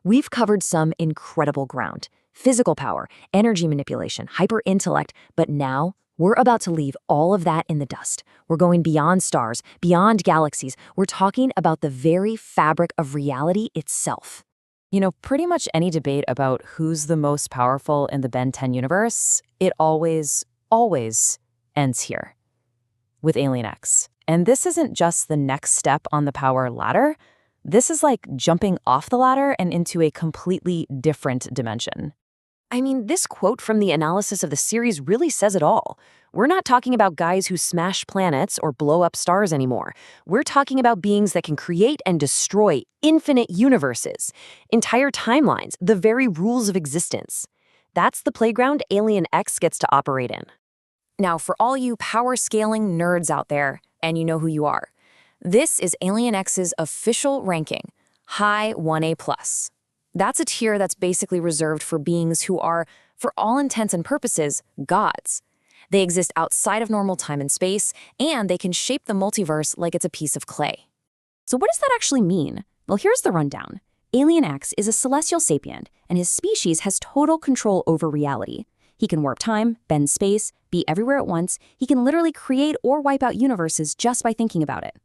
We've covered some incredible ground: physical power, energy manipulation, hyper intellect, but now we're about to leave all of that in the dust. We're going beyond stars, beyond galaxies. We're talking about the very fabric of reality itself. Pretty much any debate about who's the most powerful in the Ben 10 universe, it always ends here with Alien X. And this isn't just the next step on the power ladder. This is like jumping off the ladder and into a completely different dimension. I mean, this quote from the analysis of the series really says it all. We're not talking about guys who smash planets or blow up stars anymore. We're talking about beings that can create and destroy infinite universes, entire timelines, the very rules of existence. That's the playground Alien X gets to operate in. Now, for all you power scaling nerds out there, and you know who you are, this is Alien X's official ranking, High 1A+. That's a tier that's basically reserved for beings who are, for all intents and purposes, gods. They exist outside of normal time and space, and they can shape the multiverse like it's a piece of clay. So what does that actually mean? Well, here's the rundown. Alien X is a celestial sapient, and his species has total control over reality. He can warp time, bend space, be everywhere at once. He can literally create or wipe out universes just by thinking about it.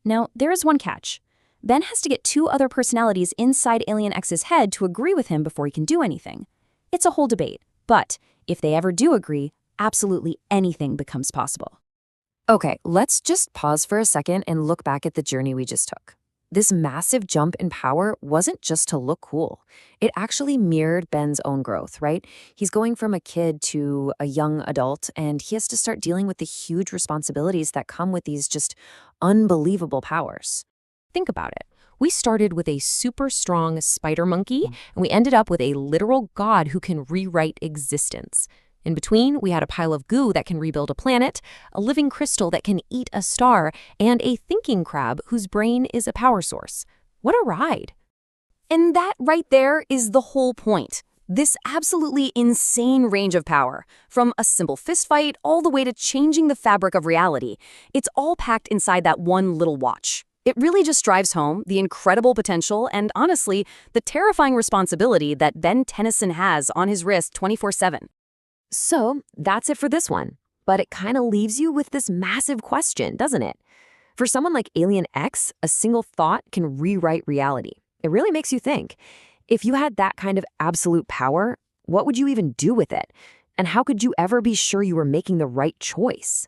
Now, there is one catch. Ben has to get two other personalities inside Alien X's head to agree with him before he can do anything. It's a whole debate, but if they ever do agree, absolutely anything becomes possible. Okay, let's just pause for a second and look back at the journey we just took. This massive jump in power wasn't just to look cool. It actually mirrored Ben's own growth, right? He's going from a kid to a young adult, and he has to start dealing with the huge responsibilities that come with these just unbelievable powers. Think about it. We started with a super strong spider monkey, and we ended up with a literal god who can rewrite existence. In between, we had a pile of goo that can rebuild a planet, a living crystal that can eat a star, and a thinking crab whose brain is a power source. What a ride. And that right there is the whole point. This absolutely insane range of power, from a simple fistfight all the way to changing the fabric of reality, it's all packed inside that one little watch. It really just drives home the incredible potential and, honestly, the terrifying responsibility that Ben Tennyson has on his wrist 24/7. So, that's it for this one. But it kind of leaves you with this massive question, doesn't it? For someone like Alien X, a single thought can rewrite reality. It really makes you think. If you had that kind of absolute power, what would you even do with it? And how could you ever be sure you were making the right choice?